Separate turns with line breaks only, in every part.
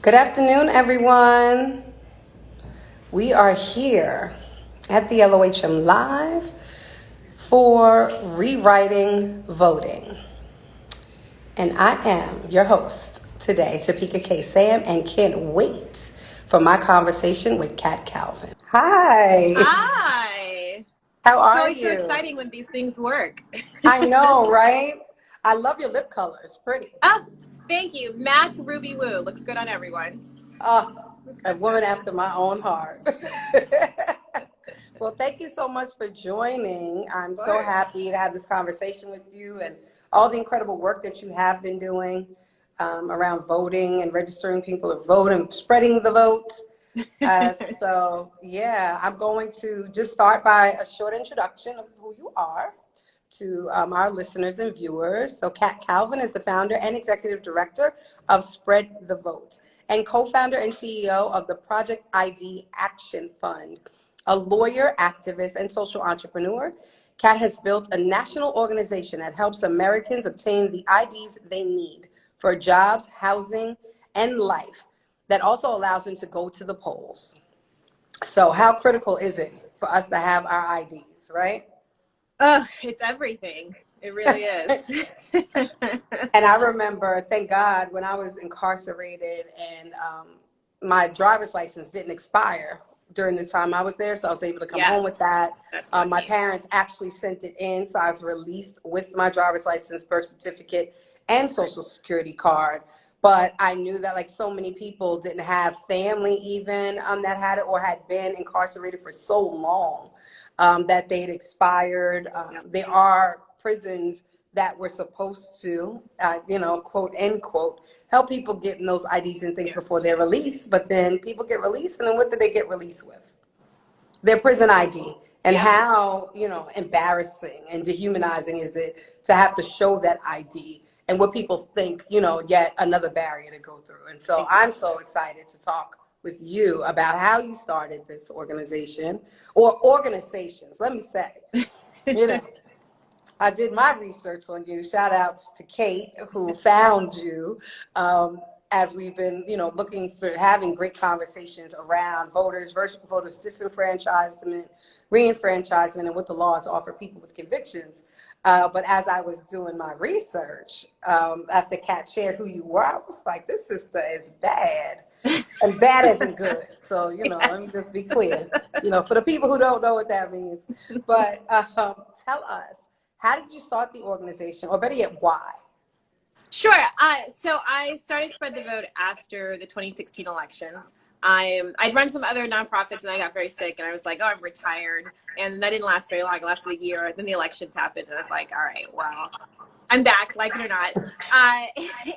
Good afternoon, everyone. We are here at the LOHM Live for Rewriting Voting. And I am your host today, Topeka K. Sam, and can't wait for my conversation with Kat Calvin. Hi.
Hi.
How
It's
are
always so
you?
exciting when these things work.
I know, right? I love your lip color. It's pretty.
Ah, thank you. MAC Ruby Woo. Looks good on everyone.
Uh, a woman after my own heart. Well, thank you so much for joining. I'm
Of
so
course.
happy to have this conversation with you and all the incredible work that you have been doing around voting and registering people to vote and spreading the vote. Yeah, I'm going to just start by a short introduction of who you are to our listeners and viewers. So Kat Calvin is the founder and executive director of Spread the Vote and co-founder and CEO of the Project ID Action Fund. A lawyer, activist, and social entrepreneur, Kat has built a national organization that helps Americans obtain the IDs they need for jobs, housing, and life that also allows them to go to the polls. So how critical is it for us to have our IDs, right?
Oh, it's everything. It really is.
And I remember, thank God, when I was incarcerated and my driver's license didn't expire during the time I was there, so I was able to come home with
Yes,
that.
that's
My
lucky.
parents actually sent it in, so I was released with my driver's license, birth certificate, and social security card. But I knew that like so many people didn't have family even that had it or had been incarcerated for so long that they'd expired.
Yep.
There are prisons that were supposed to, quote, end quote, help people getting those IDs and things
Yeah.
before they're released. But then people get released, and then what do they get released with? Their prison ID. And
Yep.
how, embarrassing and dehumanizing is it to have to show that ID and what people think, yet another barrier to go through. And so I'm
Exactly.
so excited to talk with you about how you started this organization or organizations, let me say, you know. I did my research on you. Shout outs to Kate who found you as we've been, looking for having great conversations around voters disenfranchisement, reenfranchisement, and what the laws offer people with convictions. But as I was doing my research, after Kat shared who you were, I was like, this sister is bad. And bad isn't good. So, let me
Yes.
just be clear, for the people who don't know what that means. But tell us, how did you start the organization, or better yet, why?
Sure. So I started Spread the Vote after the 2016 elections. I'd run some other nonprofits and I got very sick and I was like, oh, I'm retired. And that didn't last very long. It lasted a year. Then the elections happened and I was like, all right, well, I'm back, like it or not. Uh,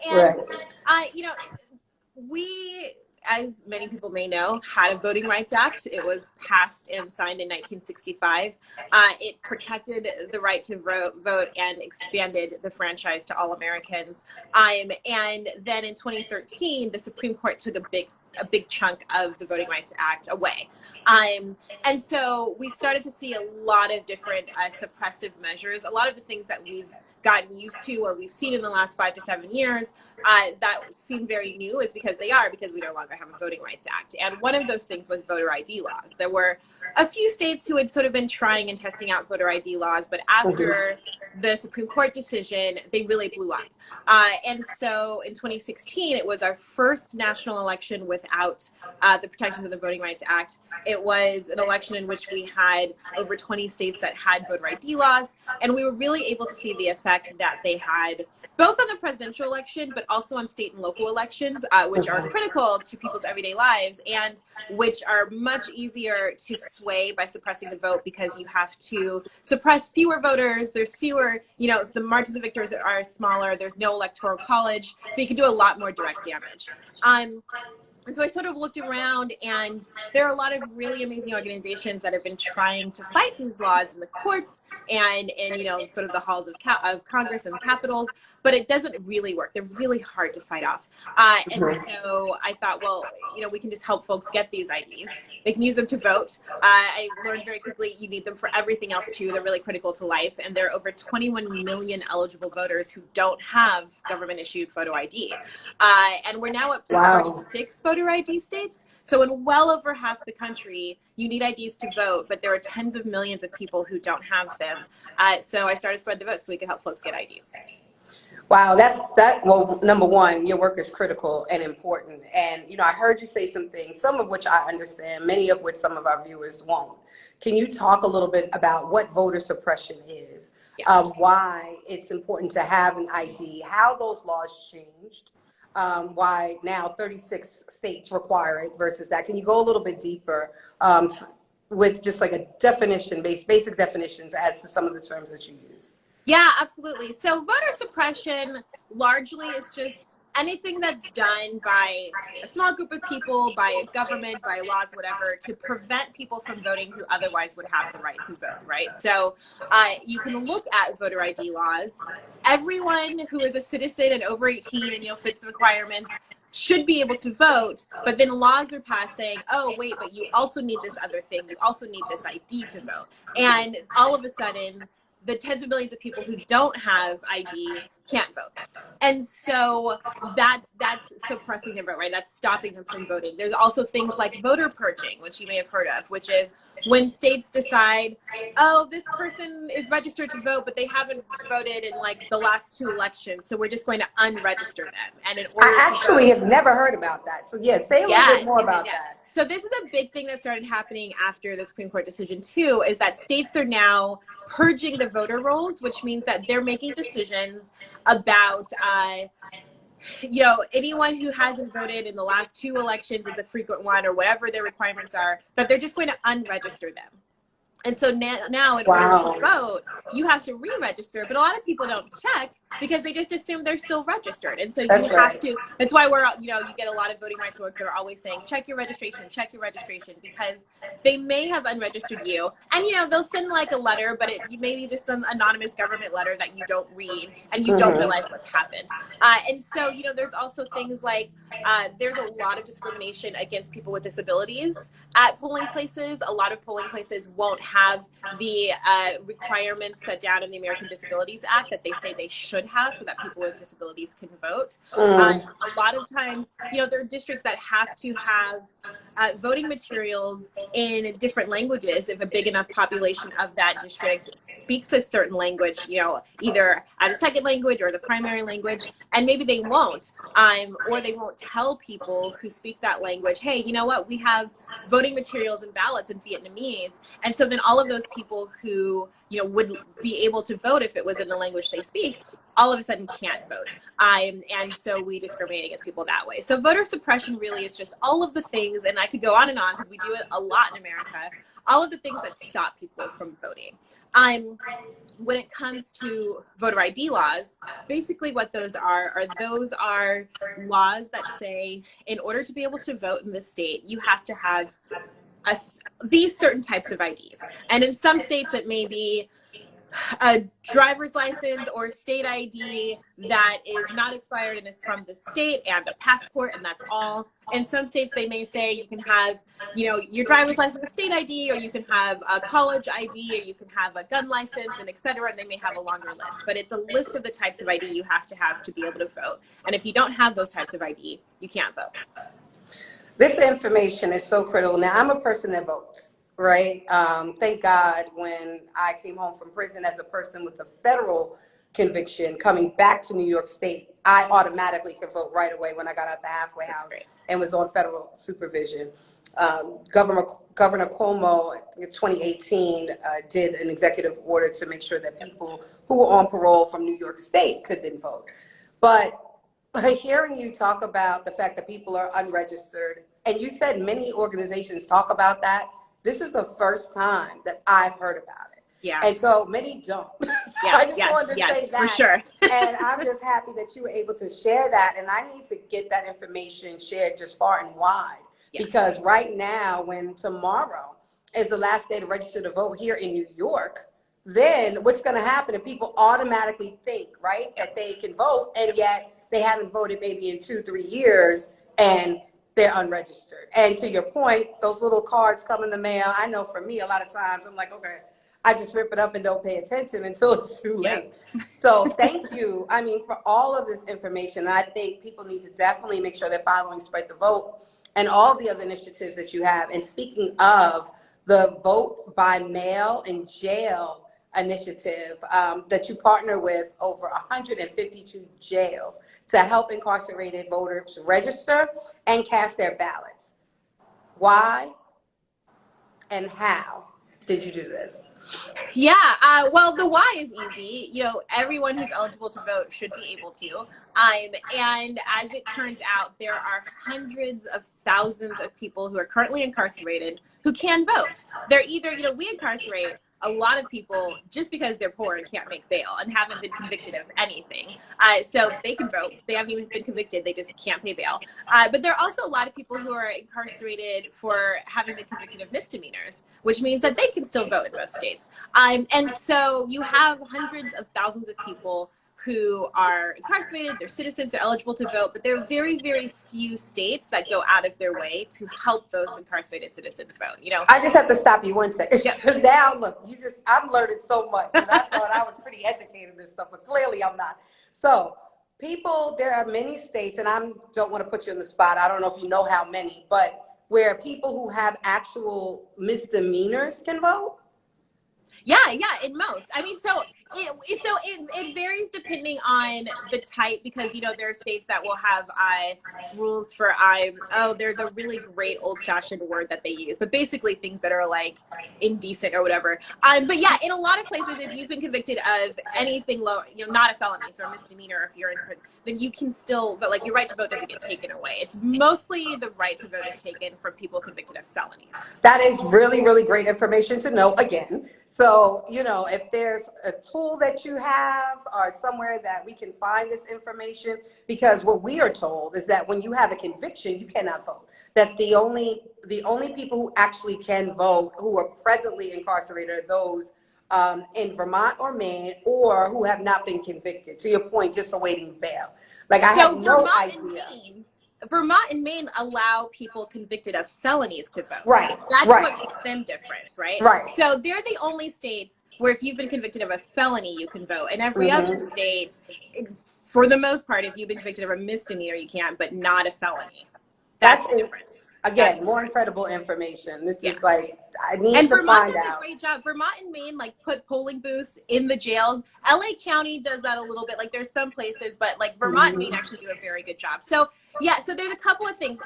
and,
Right.
you know, we, as many people may know, had a Voting Rights Act. It was passed and signed in 1965. It protected the right to vote and expanded the franchise to all Americans. And then in 2013, the Supreme Court took a big chunk of the Voting Rights Act away. And so we started to see a lot of different suppressive measures, a lot of the things that we've gotten used to or we've seen in the last 5 to 7 years that seem very new is because we no longer have a Voting Rights Act. And one of those things was voter ID laws. There were a few states who had sort of been trying and testing out voter ID laws, but
Mhm.
after the Supreme Court decision, they really blew up. And so in 2016, it was our first national election without the protections of the Voting Rights Act. It was an election in which we had over 20 states that had voter ID laws, and we were really able to see the effect that they had both on the presidential election, but also on state and local elections, which are critical to people's everyday lives and which are much easier to sway by suppressing the vote because you have to suppress fewer voters. There's fewer, the margins of victory are smaller. There's no electoral college. So you can do a lot more direct damage. And so I sort of looked around, and there are a lot of really amazing organizations that have been trying to fight these laws in the courts and sort of the halls of Congress and capitals. but it doesn't really work. They're really hard to fight off. And so I thought, well, we can just help folks get these IDs. They can use them to vote. I learned very quickly you need them for everything else too. They're really critical to life. And there are over 21 million eligible voters who don't have government issued photo ID. And we're now up to 36 voter ID states. So in well over half the country, you need IDs to vote, but there are tens of millions of people who don't have them. So I started Spread the Vote so we could help folks get IDs.
Wow, well, number one, your work is critical and important. And, I heard you say some things, some of which I understand, many of which some of our viewers won't. Can you talk a little bit about what voter suppression is, why it's important to have an ID, how those laws changed, why now 36 states require it versus that? Can you go a little bit deeper with just like a definition, basic definitions as to some of the terms that you use?
Yeah, absolutely. So voter suppression largely is just anything that's done by a small group of people, by a government, by laws, whatever, to prevent people from voting who otherwise would have the right to vote, right? So you can look at voter ID laws. Everyone who is a citizen and over 18 and fits the requirements should be able to vote, but then laws are passed saying, oh, wait, but you also need this other thing. You also need this ID to vote. And all of a sudden, the tens of millions of people who don't have ID can't vote. And so that's suppressing their vote, right? That's stopping them from voting. There's also things like voter purging, which you may have heard of, which is when states decide, oh, this person is registered to vote, but they haven't voted in like the last 2 elections, so we're just going to unregister them. And in order
I actually have never heard about that. So say a little bit more about that.
So this is a big thing that started happening after the Supreme Court decision too, is that states are now purging the voter rolls, which means that they're making decisions about anyone who hasn't voted in the last 2 elections is a frequent one or whatever their requirements are, that they're just going to unregister them. And so now in order to vote, you have to re-register, but a lot of people don't check because they just assume they're still registered. And so you have to, that's why you get a lot of voting rights folks that are always saying, check your registration, because they may have unregistered you. And, they'll send like a letter, but it may be just some anonymous government letter that you don't read and you don't realize what's happened. And so, there's also things like there's a lot of discrimination against people with disabilities at polling places. A lot of polling places won't have the requirements set down in the American Disabilities Act that they say they should have so that people with disabilities can vote. A lot of times, there are districts that have to have voting materials in different languages if a big enough population of that district speaks a certain language, either as a second language or as a primary language, and maybe they won't, or they won't tell people who speak that language, hey, you know what, we have voting materials and ballots in Vietnamese, and so then all of those people who would be able to vote if it was in the language they speak all of a sudden can't vote. And so we discriminate against people that way. So voter suppression really is just all of the things, and I could go on and on because we do it a lot in America, all of the things that stop people from voting. When it comes to voter ID laws, basically what those are laws that say in order to be able to vote in this state, you have to have these certain types of IDs. And in some states it may be a driver's license or state ID that is not expired and is from the state, and a passport, and that's all. In some states they may say you can have your driver's license, a state ID, or you can have a college ID, or you can have a gun license, and etc. And they may have a longer list, but it's a list of the types of ID you have to be able to vote. And if you don't have those types of ID, you can't vote.
This information is so critical. Now, I'm a person that votes, right? Thank God when I came home from prison as a person with a federal conviction coming back to New York State, I automatically could vote right away when I got out the halfway house and was on federal supervision. Governor Cuomo in 2018 did an executive order to make sure that people who were on parole from New York State could then vote. But hearing you talk about the fact that people are unregistered, and you said many organizations talk about that, this is the first time that I've heard about it.
Yeah.
And so many don't. So I just wanted to say that.
For sure.
And I'm just happy that you were able to share that. And I need to get that information shared just far and wide. Yes. Because right now, when tomorrow is the last day to register to vote here in New York, then what's going to happen if people automatically think, right, that they can vote, and yet they haven't voted maybe in 2-3 years and they're unregistered. And to your point, those little cards come in the mail. I know for me, a lot of times I'm like, okay, I just rip it up and don't pay attention until it's too late. So thank you, I mean, for all of this information. I think people need to definitely make sure they're following Spread the Vote and all the other initiatives that you have. And speaking of the vote by mail in jail initiative that you partner with over 152 jails to help incarcerated voters register and cast their ballots. Why and how did you do this?
Yeah, well, the why is easy. You know, everyone who's eligible to vote should be able to. And as it turns out, there are hundreds of thousands of people who are currently incarcerated who can vote. They're either, you know, we incarcerate a lot of people just because they're poor and can't make bail and haven't been convicted of anything. So they can vote. They haven't even been convicted. They just can't pay bail. But there are also a lot of people who are incarcerated for having been convicted of misdemeanors, which means that they can still vote in most states. And so you have hundreds of thousands of people who are incarcerated, they're citizens, they're eligible to vote, but there are very, very few states that go out of their way to help those incarcerated citizens vote. You know,
I just have to stop you one second, because now look, I'm learning so much, and I thought I was pretty educated in this stuff, but clearly I'm not. So there are many states, and I don't want to put you on the spot, I don't know if you know how many, but where people who have actual misdemeanors can vote?
Yeah, in most. I mean, so it varies depending on the type, because, you know, there are states that will have rules for there's a really great old-fashioned word that they use, but basically things that are like indecent or whatever. But yeah, in a lot of places, if you've been convicted of anything low, you know, not a felony, so a misdemeanor, if you're in prison, then you can still vote. Like, your right to vote doesn't get taken away. It's mostly the right to vote is taken from people convicted of felonies.
That is really, really great information to know again. So, you know, if there's a tool that you have or somewhere that we can find this information, because what we are told is that when you have a conviction, you cannot vote. That the only people who actually can vote who are presently incarcerated are those in Vermont or Maine, or who have not been convicted, to your point, just awaiting bail. Like, I had no idea.
Vermont and Maine allow people convicted of felonies to vote.
Right.
That's
right.
what makes them different, right?
Right.
So they're the only states where if you've been convicted of a felony, you can vote. And every other state, for the most part, if you've been convicted of a misdemeanor, you can, but not a felony. That's the difference.
Again, more incredible information. This is like, I need
and
to
Vermont
find
does
out.
A great job. Vermont and Maine like put polling booths in the jails. LA County does that a little bit. Like, there's some places, but like Vermont and Maine actually do a very good job. So yeah, so there's a couple of things.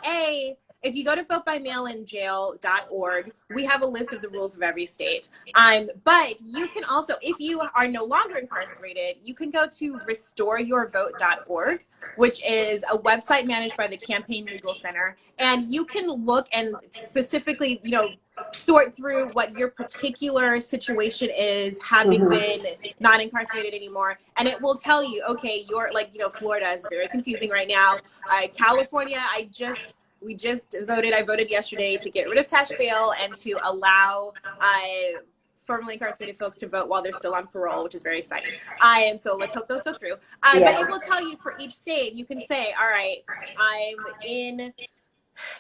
If you go to votebymailinjail.org, we have a list of the rules of every state. But you can also, if you are no longer incarcerated, you can go to restoreyourvote.org, which is a website managed by the Campaign Legal Center. And you can look and specifically, you know, sort through what your particular situation is, having been not incarcerated anymore. And it will tell you, okay, you're like, you know, Florida is very confusing right now. California, we just voted. I voted yesterday to get rid of cash bail and to allow formerly incarcerated folks to vote while they're still on parole, which is very exciting. So let's hope those go through. But it will tell you for each state, you can say, all right, I'm in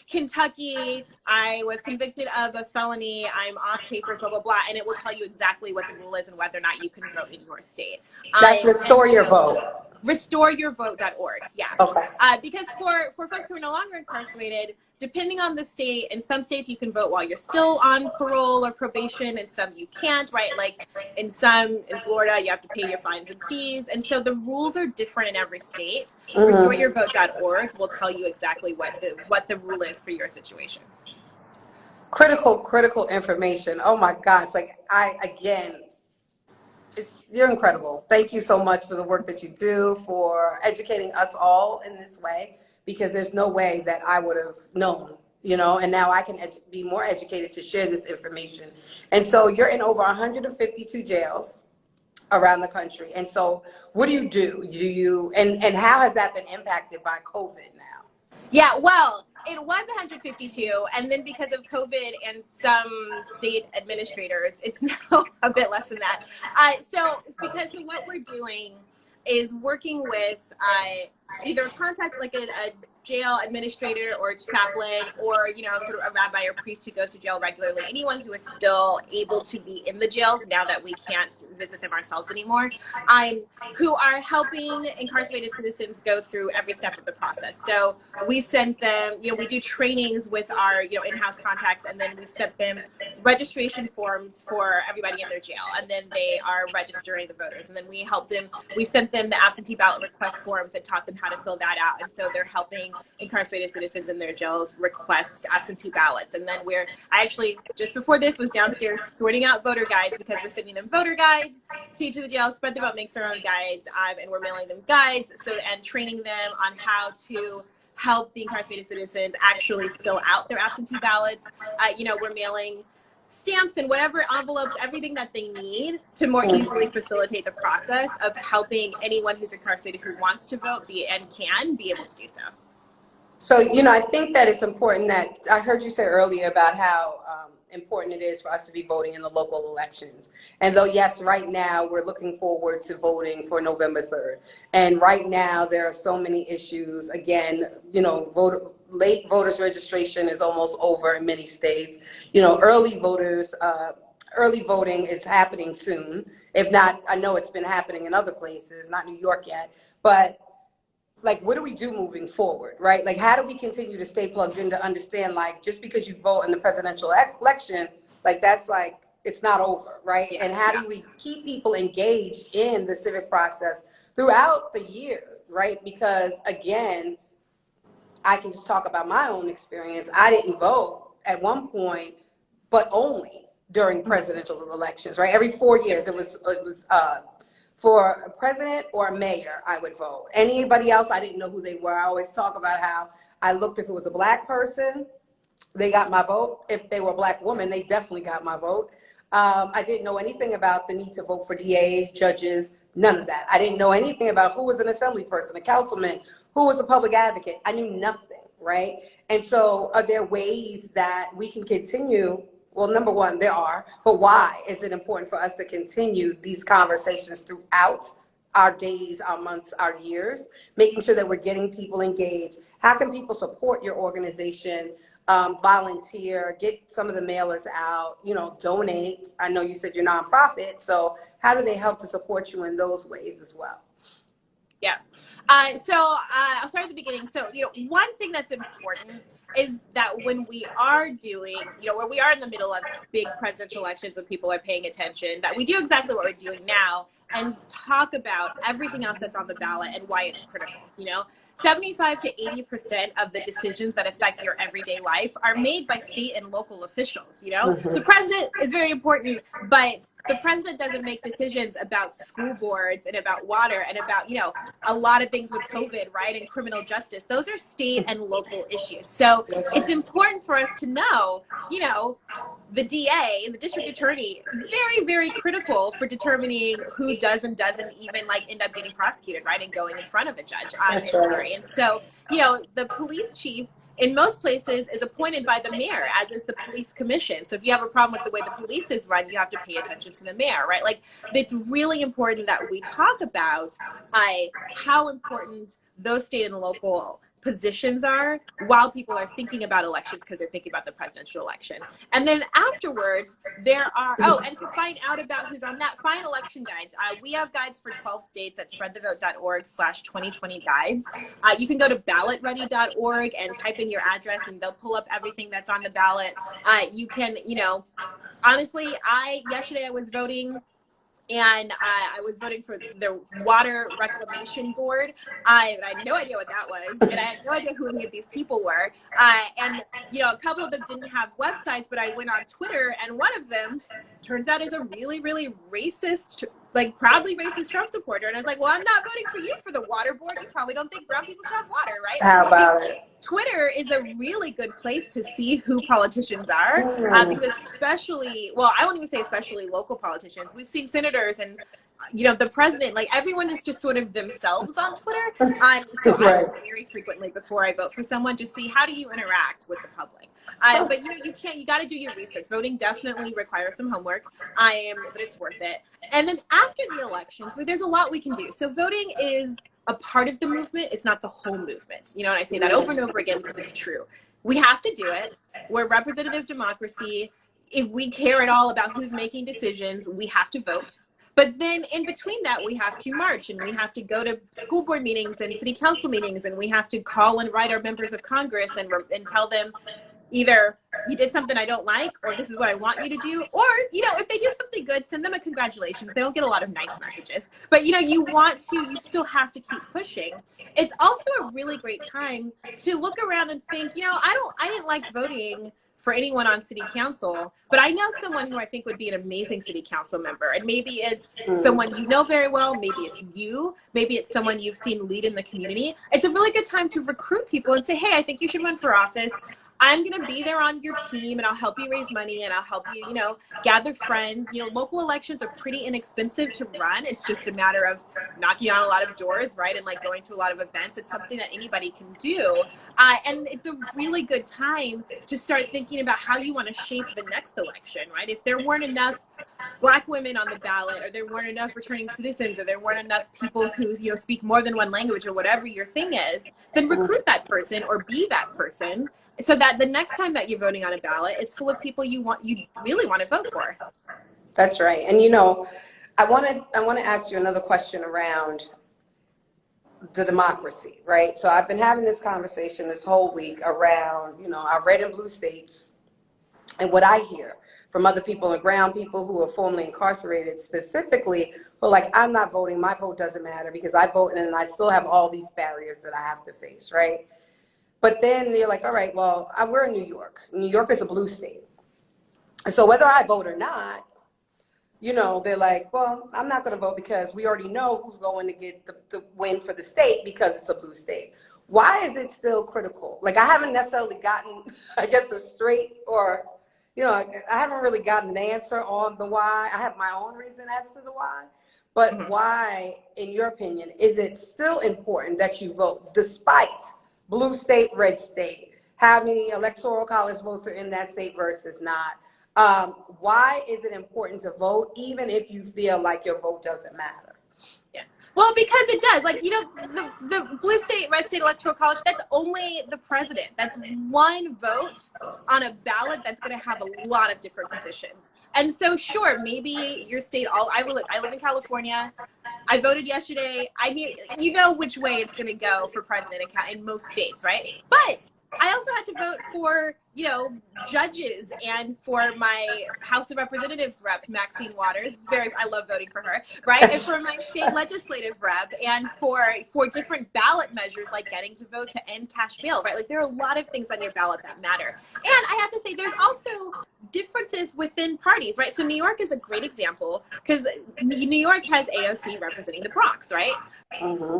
Kentucky, I was convicted of a felony, I'm off papers, blah, blah, blah, and it will tell you exactly what the rule is and whether or not you can vote in your state.
That's Restore Your Vote.
Restoreyourvote.org, yeah.
Okay.
Because for folks who are no longer incarcerated, depending on the state, in some states you can vote while you're still on parole or probation, and some you can't, right? Like in Florida, you have to pay your fines and fees. And so the rules are different in every state. Restoreyourvote.org will tell you exactly what the rule is for your situation.
Critical information. Oh my gosh. Like, you're incredible. Thank you so much for the work that you do, for educating us all in this way, because there's no way that I would have known, you know, and now I can be more educated to share this information. And so you're in over 152 jails around the country. And so what do? And how has that been impacted by COVID now?
Yeah, well, it was 152, and then because of COVID and some state administrators, it's now a bit less than that. So it's because of what we're doing is working with either contact like a jail administrator or chaplain, or sort of a rabbi or priest who goes to jail regularly, anyone who is still able to be in the jails now that we can't visit them ourselves anymore, who are helping incarcerated citizens go through every step of the process. So we send them, we do trainings with our in-house contacts, and then we sent them registration forms for everybody in their jail, and then they are registering the voters, and then we sent them the absentee ballot request forms and taught them how to fill that out. And so they're helping incarcerated citizens in their jails request absentee ballots. And then I actually, just before this, was downstairs sorting out voter guides, because we're sending them voter guides to each of the jails. Spread the Vote makes their own guides, and we're mailing them guides, and training them on how to help the incarcerated citizens actually fill out their absentee ballots. We're mailing stamps and whatever envelopes, everything that they need to more easily facilitate the process of helping anyone who's incarcerated who wants to vote and can be able to do so.
So, I think that it's important that I heard you say earlier about how important it is for us to be voting in the local elections. And though, yes, right now we're looking forward to voting for November 3rd. And right now there are so many issues. Again, late voters registration is almost over in many states. Early voting is happening soon. If not, I know it's been happening in other places, not New York yet, but what do we do moving forward, right? How do we continue to stay plugged in to understand, just because you vote in the presidential election, that's it's not over, right? And how do we keep people engaged in the civic process throughout the year, right? Because again, I can just talk about my own experience. I didn't vote at one point, but only during presidential elections, right? Every 4 years, it was for a president or a mayor, I would vote. Anybody else, I didn't know who they were. I always talk about how I looked, if it was a Black person, they got my vote. If they were a Black woman, they definitely got my vote. I didn't know anything about the need to vote for DAs, judges, none of that. I didn't know anything about who was an assembly person, a councilman, who was a public advocate. I knew nothing, right? And so are there ways that we can continue? Well, number one, there are, but why is it important for us to continue these conversations throughout our days, our months, our years, making sure that we're getting people engaged? How can people support your organization, volunteer, get some of the mailers out, donate? I know you said you're nonprofit, so how do they help to support you in those ways as well?
Yeah. So I'll start at the beginning. So, one thing that's important is that when we are doing, when we are in the middle of big presidential elections, when people are paying attention, that we do exactly what we're doing now and talk about everything else that's on the ballot and why it's critical. 75 to 80% of the decisions that affect your everyday life are made by state and local officials. The president is very important, but the president doesn't make decisions about school boards and about water and about, a lot of things with COVID, right? And criminal justice. Those are state and local issues. So it's important for us to know, the DA, the district attorney, very, very critical for determining who does and doesn't even end up getting prosecuted, right? And going in front of a judge on a jury. And so, the police chief in most places is appointed by the mayor, as is the police commission. So if you have a problem with the way the police is run, you have to pay attention to the mayor, right? It's really important that we talk about how important those state and local positions are while people are thinking about elections, because they're thinking about the presidential election. And then afterwards, there are, and to find out about who's on that, find election guides. We have guides for 12 states at spreadthevote.org/2020 guides. You can go to ballotready.org and type in your address, and they'll pull up everything that's on the ballot. You can, honestly, yesterday I was voting, and I was voting for the Water Reclamation Board. I had no idea what that was, and I had no idea who any of these people were. And a couple of them didn't have websites, but I went on Twitter, and one of them turns out is a really, really racist, proudly racist Trump supporter. And I was like, well, I'm not voting for you for the water board. You probably don't think brown people should have water, right?
How about it?
Twitter is a really good place to see who politicians are, because especially, well, I won't even say especially local politicians. We've seen senators and the president, like everyone is just sort of themselves on Twitter. So I look very frequently before I vote for someone to see how do you interact with the public. But you got to do your research. Voting definitely requires some homework. But it's worth it. And then after the elections, there's a lot we can do. So voting is a part of the movement. It's not the whole movement. And I say that over and over again because it's true. We have to do it. We're representative democracy. If we care at all about who's making decisions, we have to vote. But then in between that, we have to march and we have to go to school board meetings and city council meetings, and we have to call and write our members of Congress and tell them either you did something I don't like, or this is what I want you to do, or if they do something good, send them a congratulations. They don't get a lot of nice messages, but you still have to keep pushing. It's also a really great time to look around and think, I didn't like voting for anyone on city council, but I know someone who I think would be an amazing city council member. And maybe it's someone you know very well, maybe it's you, maybe it's someone you've seen lead in the community. It's a really good time to recruit people and say, hey, I think you should run for office. I'm going to be there on your team and I'll help you raise money and I'll help you, gather friends. Local elections are pretty inexpensive to run. It's just a matter of knocking on a lot of doors, right? And going to a lot of events. It's something that anybody can do. And it's a really good time to start thinking about how you want to shape the next election, right? If there weren't enough Black women on the ballot, or there weren't enough returning citizens, or there weren't enough people who, speak more than one language, or whatever your thing is, then recruit that person or be that person, so that the next time that you're voting on a ballot, it's full of people you really want to vote for.
That's right. And I want to ask you another question around the democracy, right? So I've been having this conversation this whole week around, our red and blue states, and what I hear from other people and brown people who are formerly incarcerated specifically, who are like, I'm not voting, my vote doesn't matter because I vote and I still have all these barriers that I have to face, right? But then they're like, all right, well, we're in New York. New York is a blue state. So whether I vote or not, they're like, well, I'm not going to vote because we already know who's going to get the win for the state because it's a blue state. Why is it still critical? Like, I haven't necessarily gotten, I guess, a straight or, I haven't really gotten an answer on the why. I have my own reason as to the why. But why, in your opinion, is it still important that you vote despite blue state, red state, how many electoral college votes are in that state versus not? Why is it important to vote even if you feel like your vote doesn't matter?
Yeah. Well, because it does. The blue state, red state electoral college, that's only the president. That's one vote on a ballot that's going to have a lot of different positions. And so, sure, maybe your state, I live in California. I voted yesterday. Which way it's going to go for president in most states, right? But I also had to vote for, judges and for my House of Representatives rep, Maxine Waters. I love voting for her, right? And for my state legislative rep, and for different ballot measures like getting to vote to end cash bail, right? There are a lot of things on your ballot that matter. And I have to say, there's also differences within parties, right? So New York is a great example because New York has AOC representing the Bronx, right?
Mm-hmm.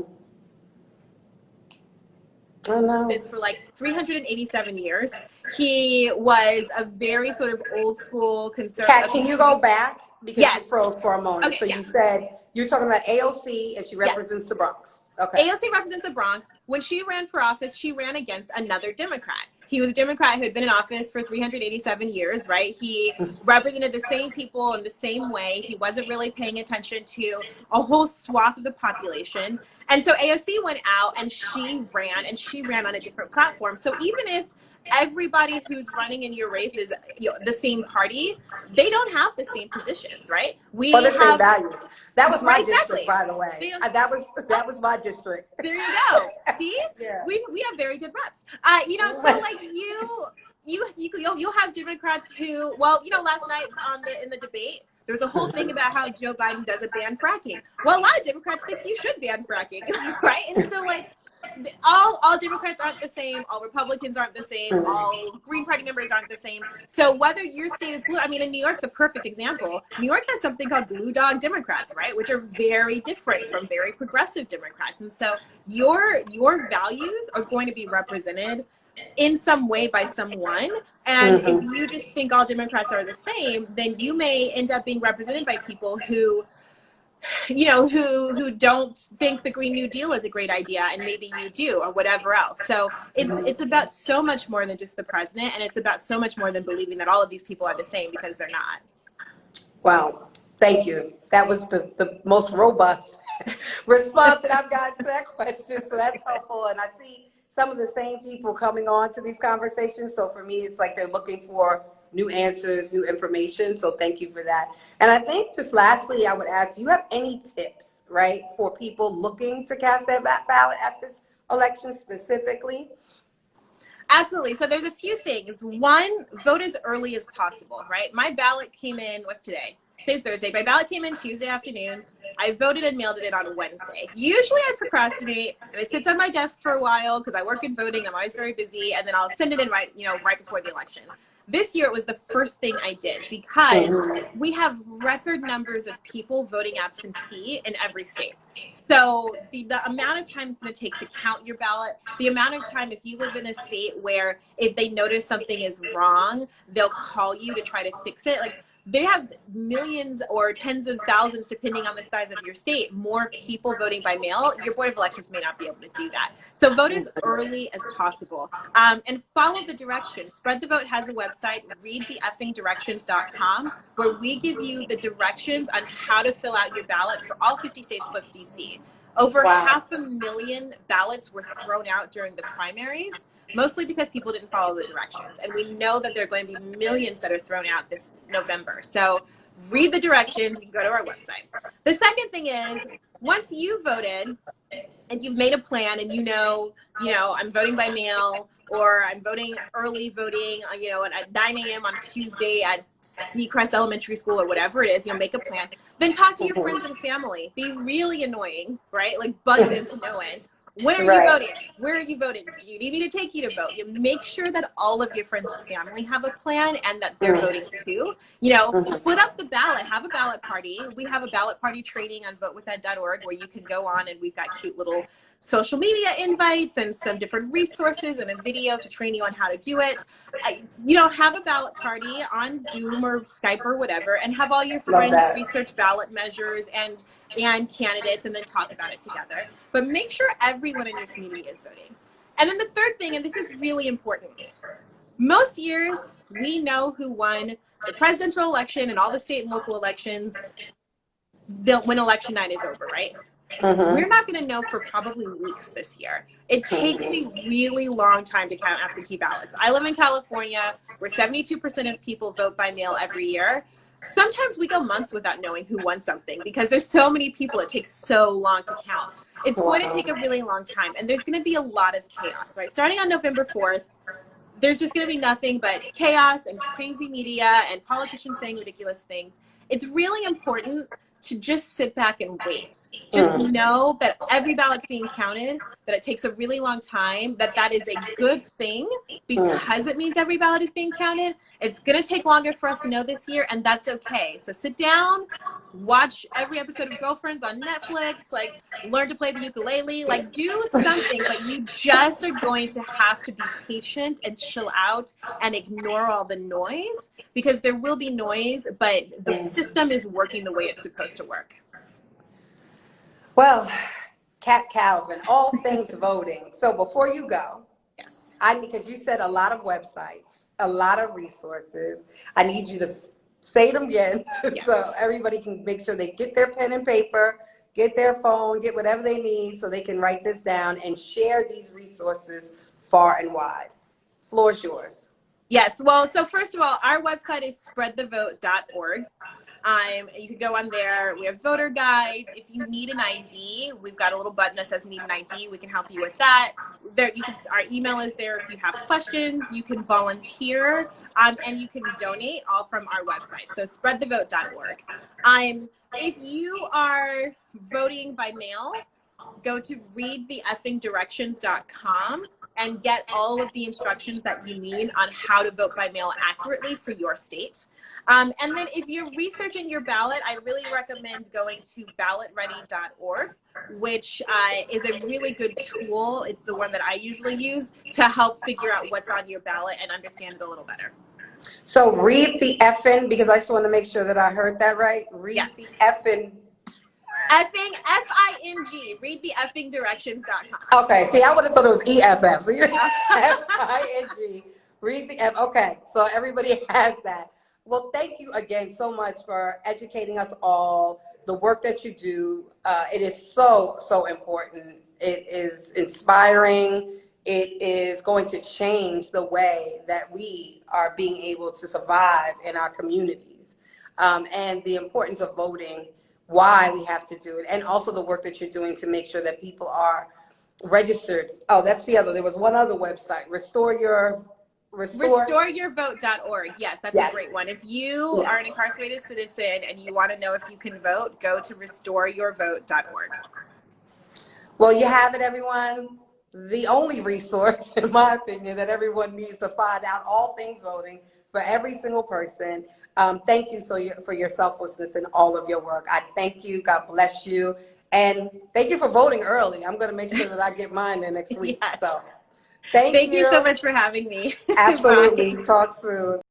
Is for 387 years. He was a very sort of old school conservative.
Kat, can you go back? Because
yes.
You froze for a moment. Okay, so you said you're talking about AOC and she represents the Bronx. Okay.
AOC represents the Bronx. When she ran for office, she ran against another Democrat. He was a Democrat who had been in office for 387 years, right? He represented the same people in the same way. He wasn't really paying attention to a whole swath of the population. And so AOC went out and she ran on a different platform. So even if everybody who's running in your race is the same party, they don't have the same positions, right?
We have the same values. That was my district, by the way. That was my district.
There you go. See, yeah. We have very good reps. So you'll have Democrats who, last night in the debate, there was a whole thing about how Joe Biden doesn't ban fracking. Well, a lot of Democrats think you should ban fracking, right? And so all Democrats aren't the same, all Republicans aren't the same, all Green Party members aren't the same. So whether your state is blue, in New York's a perfect example. New York has something called Blue Dog Democrats, right? Which are very different from very progressive Democrats. And so your values are going to be represented in some way by someone. And if you just think all Democrats are the same, then you may end up being represented by people who who don't think the Green New Deal is a great idea, and maybe you do, or whatever else. So it's about so much more than just the president, and it's about so much more than believing that all of these people are the same, because they're not.
Wow, thank you. That was the most robust response that I've gotten to that question, so that's helpful. And I see some of the same people coming on to these conversations, so for me, it's like they're looking for new answers, new information, so thank you for that. And I think just lastly, I would ask, do you have any tips, right, for people looking to cast their ballot at this election specifically?
Absolutely. So there's a few things. One, vote as early as possible, right? My ballot came in, what's today? Today's Thursday. My ballot came in Tuesday afternoon. I voted and mailed it in on Wednesday. Usually I procrastinate and it sits on my desk for a while because I work in voting. I'm always very busy, and then I'll send it in right before the election. This year it was the first thing I did, because we have record numbers of people voting absentee in every state. So the amount of time it's going to take to count your ballot, the amount of time, if you live in a state where if they notice something is wrong, they'll call you to try to fix it. Like, they have millions or tens of thousands, depending on the size of your state, more people voting by mail. Your Board of Elections may not be able to do that. So vote as early as possible, and follow the directions. Spread the Vote has a website, readtheeffingdirections.com, where we give you the directions on how to fill out your ballot for all 50 states plus DC. Over 500,000 ballots were thrown out during the primaries, mostly because people didn't follow the directions. And we know that there are going to be millions that are thrown out this November. So read the directions. You can go to our website. The second thing is, once you voted and you've made a plan, and I'm voting by mail, or I'm voting early voting, at 9 a.m. on Tuesday at Seacrest Elementary School, or whatever it is, make a plan. Then talk to your friends and family. Be really annoying, right? Like, bug them to no end. When are you voting? Where are you voting? Do you need me to take you to vote? You make sure that all of your friends and family have a plan, and that they're voting too. Split up the ballot, have a ballot party. We have a ballot party training on votewithed.org, where you can go on, and we've got cute little social media invites and some different resources and a video to train you on how to do it. Have a ballot party on Zoom or Skype or whatever, and have all your friends research ballot measures and candidates, and then talk about it together. But make sure everyone in your community is voting. And then the third thing, and this is really important, most years we know who won the presidential election and all the state and local elections when election night is over, right? We're not going to know for probably weeks this year. It takes a really long time to count absentee ballots. I live in California, where 72% of people vote by mail every year. Sometimes we go months without knowing who won something, because there's so many people, it takes so long to count. It's going to take a really long time, and there's going to be a lot of chaos, right? Starting on November 4th, there's just going to be nothing but chaos and crazy media and politicians saying ridiculous things. It's really important to just sit back and wait. Just know that every ballot's being counted, that it takes a really long time, that is a good thing, because it means every ballot is being counted. It's going to take longer for us to know this year, and that's okay. So sit down, watch every episode of Girlfriends on Netflix, learn to play the ukulele, do something, but you just are going to have to be patient and chill out and ignore all the noise, because there will be noise, but the system is working the way it's supposed to work.
Well, Kat Calvin, all things voting. So before you go,
yes,
because you said a lot of websites, a lot of resources, I need you to say them again, yes, so everybody can make sure they get their pen and paper, get their phone, get whatever they need so they can write this down and share these resources far and wide. Floor's yours.
Yes, well, so first of all, our website is spreadthevote.org. You can go on there. We have voter guides. If you need an ID, we've got a little button that says need an ID. We can help you with that. Our email is there if you have questions. You can volunteer, and you can donate, all from our website. So spreadthevote.org. If you are voting by mail, go to readtheeffingdirections.com and get all of the instructions that you need on how to vote by mail accurately for your state. And then if you're researching your ballot, I really recommend going to ballotready.org, which is a really good tool. It's the one that I usually use to help figure out what's on your ballot and understand it a little better.
So read the effing, because I just want to make sure that I heard that right. Read the effing
Effing, F-I-N-G. Read the effing directions.com.
Okay, see, I would have thought it was EFF. So F-I-N-G. Read the F. Okay, so everybody has that. Well, thank you again so much for educating us all. The work that you do, it is so, so important. It is inspiring. It is going to change the way that we are being able to survive in our communities, and the importance of voting, why we have to do it, and also the work that you're doing to make sure that people are registered. Oh, that's the other. There was one other website,
RestoreYourVote.org. Yes, that's
Yes.
a great one. If you are an incarcerated citizen and you want to know if you can vote, go to RestoreYourVote.org.
Well, you have it, everyone. The only resource, in my opinion, that everyone needs to find out all things voting for every single person. Thank you for your selflessness in all of your work. I thank you. God bless you. And thank you for voting early. I'm going to make sure that I get mine in next week.
Yes.
So thank
you so much for having me.
Absolutely. Talk soon.